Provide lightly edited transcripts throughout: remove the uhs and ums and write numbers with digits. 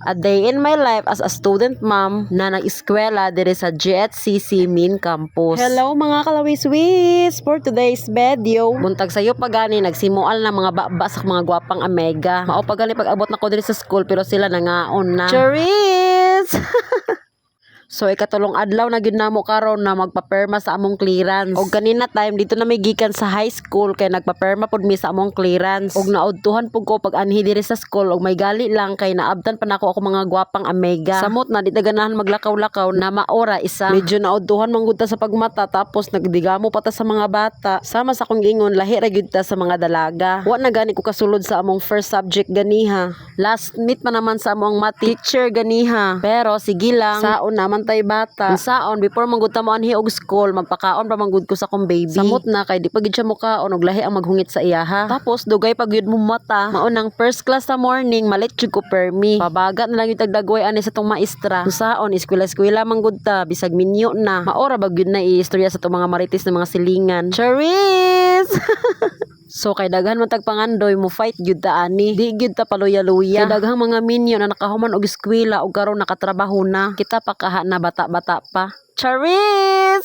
A day in my life as a student mom na nag-eskwela diri sa GHCC Main Campus. Hello mga kalawiswis! For today's video, buntag sayo pagani nagsimual na mga baba sa mga gwapang Amega. Mao pagani pag-abot na ko diri sa school pero sila nangaon na. Charis! So ikatulong adlaw na gyud namo karon na magpaperma sa among clearance. Og kanina time dito na may gikan sa high school kay nagpaperma pud mi sa among clearance. Og naudtuhan pud ko pag anhi diri sa school og may gali lang kay naabtan pa nako ako mga gwapang Amega. Samot na di ta ganahan maglakaw-lakaw na maora isa. Medyo naudtuhan man gud ta sa pagmata tapos nagdigamo pa ta sa mga bata. Sama sa akong ingon lahi ra gyud ta sa mga dalaga. Wa na gani ko kasulod sa among first subject ganiha. Last meet pa naman sa among math teacher ganiha. Pero sige lang, saon naman tay bata. Saon before manggud ta mo anhi og school, magpakaon pa manggud ko sa akong baby. Samot na kay di pa gid siya mukaon og lahi ang maghungit sa iyaha. Tapos dugay pa gyud mo mata. Maunang first class sa morning, malit jud ko permi. Pabagat na lang yung tagdagway ani sa tong maestra. Saon eskwela-eskwela manggud ta bisag minyo na. Maora ba gyud na iistorya sa tong mga marites na mga silingan. Charis! So kay daghan man tagpangandoy mo fight gyud ta ani. Di gyud ta paluya-luya. Kay daghang mga minyo na nakahuman og eskwela og karon nakatrabaho na. Kita pa kaha na bata-bata pa. Charis!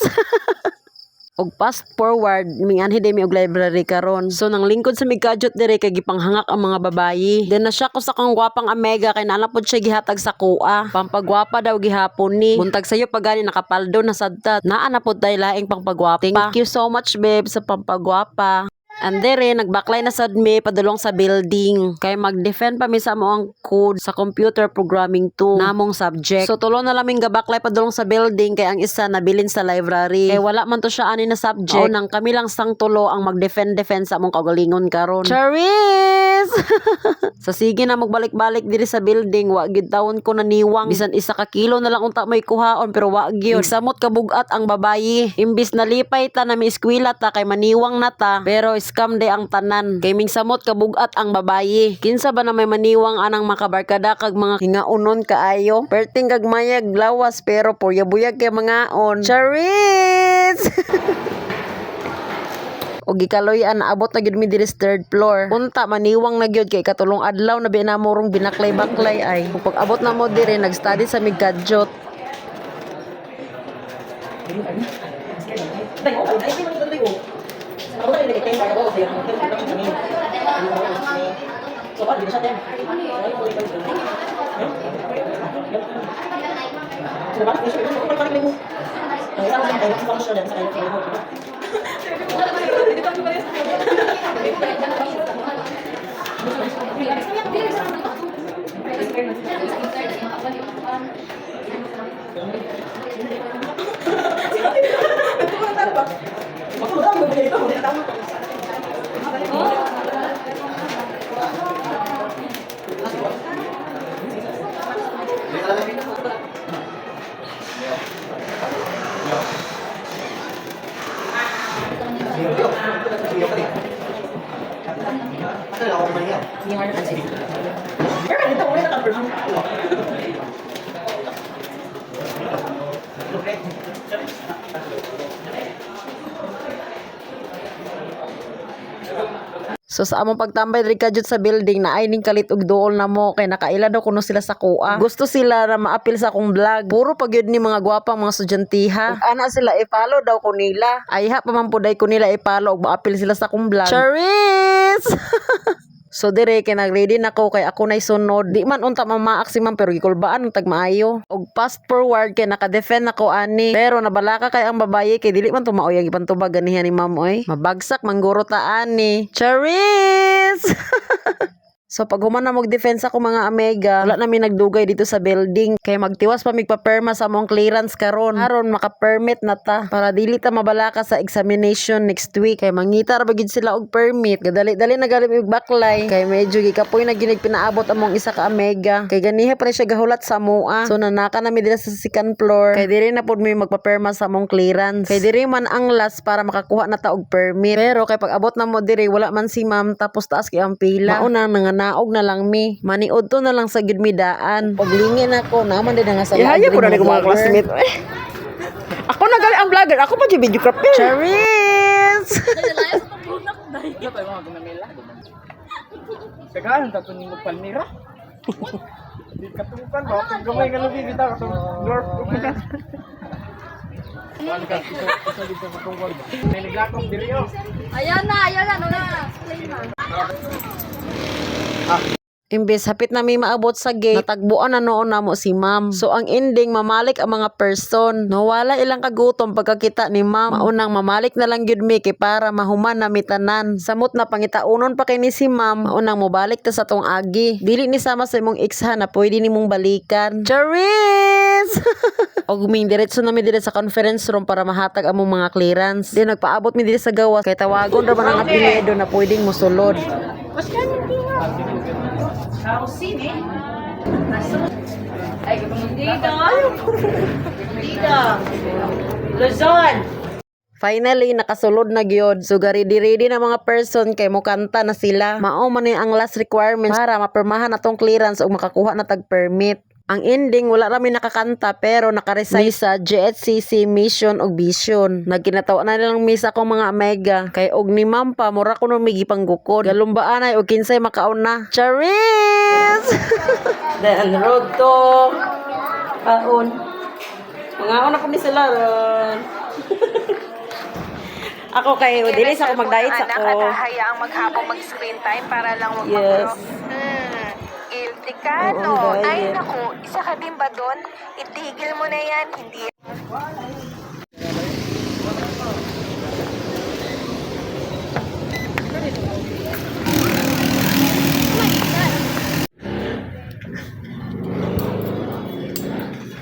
Og fast forward, minganhi mi og library karon. So nang lingkod sa migkadjot dire kay gipanghangak ang mga babayi. Then na siya ko sa kang gwapang Amega kay naala pod siya gihatag sa kuha. Pampagwapa daw gihapon ni. Buntag sayo pagani nakapaldo na sadtat. Naa na pod tay laing pangpagwapa. Thank you so much babe sa pampagwapa. And there, nagbaklay na sad mi padulong sa building. Kay mag-defend pa mi sa amoang code sa computer programming 2 namong subject. So tulo na laming gabaklay padulong sa building kay ang isa nabilin sa library. Kay wala man to siya ani na subject. Nang kami lang sang tulo ang mag-defend sa among kagalingon karon. Charis! Sa sige na magbalik-balik diri sa building, wa gyud taon ko naniwang. Bisan isa ka kilo na lang unta may kuhaon pero wa gyud. Samot kabugat ang babayi. Imbis na lipay ta na mi eskwela ta kay maniwang na ta. Pero scam de ang tanan. Kay mingsamot kabugat ang babayi. Kinsa ba na may maniwang anang makabarkada kag mga hingaunon kaayo? Perting kag mayag lawas pero puyabuyag kay mga on. Charis! Og gikaloy-an naabot na gyud mi diri sa third floor. Punta maniwang na gyud kay katulong adlaw na binamurong binaklay-baklay ay. Ug pag abot na mo diri nagstudy sa migkadjot. So sa among pagtambay diri kadjud sa building na ay ning kalit og duol na mo kay nakaila daw kuno sila sa kuha. Gusto sila na maapil sa akong vlog. Puro pa gyud ni mga gwapang mga estudyantehha. Ana sila i-follow daw ko nila. Ayha pa man puday ko nila i-follow og maapil sila sa akong vlog. Charis! So dire kay nagready na ko kay ako nay sunod. Di man unta mamaak si ma'am pero gikulbaan ng tagmaayo. Og fast forward kay naka-defend ako ani. Pero nabalaka kay ang babaye kay dili man tumaoy ang ipantubag ganihan ni ma'am oy. Mabagsak mangguro ta ani. Charis! So pag human na mag-defense ako mga Amega, wala namin nagdugay dito sa building. Kay magtiwas pa migpa-perma sa among clearance karon. Karon maka-permit na ta para dili ta mabalaka sa examination next week. Kay mangita ra bagid sila og permit. Gadali-dali na gali og baklay. Kay medyo gikapoy na ginig pinaabot among isa ka Amega. Kay ganiha pa siya gahulat sa mua. So nanaka na mi dira sa second floor. Kay diri na pud mi magpa-perma sa among clearance. Kay diri man ang last para makakuha na ta og permit. Pero kay pag abot na mo diri wala man si ma'am tapos taas kay ang pila. Mauna nga naog na lang mi. Maniod to na lang sa gid mi daan. Paglingin ako naman din nga sa Ihaya ko na ni mga classmate. Ako na gali ang vlogger. Ako pa yung videographer. Charis! Sekarang tato ni Palmira. Katukan ba? Kung gamay nga lubi, bitaw. Dwarf. May naglakop diri oh. Ayan na, ano na. Explain na. Imbes hapit na may maabot sa gate, natagbuan na noon na mo si ma'am. So ang ending, mamalik ang mga person. Nawala ilang kagutom pagkakita ni ma'am. Maunang mamalik na lang gyud mi kay para mahuman na mitanan. Samot na pangitaunon pa kay ni si ma'am. Maunang mobalik ta sa tong agi. Dili ni sama sa imong ex na pwede nimong balikan. Charis! Og ming diretso na mi dire sa conference room para mahatag among mga clearance. Di nagpaabot mi dire sa gawas kay tawagon ra man ang apelyido na pwedeng mosulod. Finally, nakasulod na gyud. So, ready na mga person kay mukanta na sila. Mao man ni ang last requirements para mapirmahan natong clearance o makakuha na tag permit. Ang ending, wala rami nakakanta pero nakaresign sa GHCC mission og vision. Nagkinatawa na nilang misa kong mga mega. Kay og ni ma'am pa, mura ko nung migi panggukod. Galumbaan ay og kinsay makaon na. Charis! Then, road to paon. Mga una po ni sila ron. Ako kayo, dili sa ako mag-diet sa ko. Anak at hayaang maghapong mag-screen time para lang wag Yes. Guilty ka, Oo, no? ang Ay, diet. naku, isa ka din ba doon? Itigil mo na yan, hindi.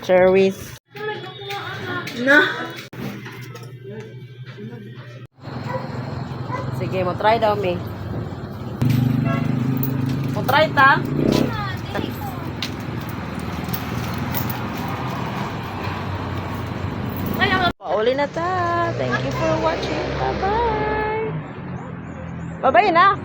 Cherries. Sige, mo try daw mi. Mo try ta. Pauli na ta. Thank you for watching. Bye-bye. Bye-bye na.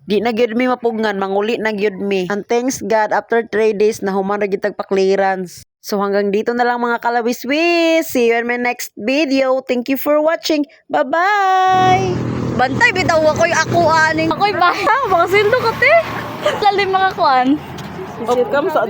Di na gyud mi mapugngan, manguli na gyud mi. And thanks God, after 3 days na human na gyud tagpa-clearance. So hanggang dito na lang mga kalabiswis. See you in my next video. Thank you for watching. Bye-bye! Bantay, bitaw ako'y akuaning. Ako'y baha, mga sindo ka te. Lalim mga kuan. Welcome sa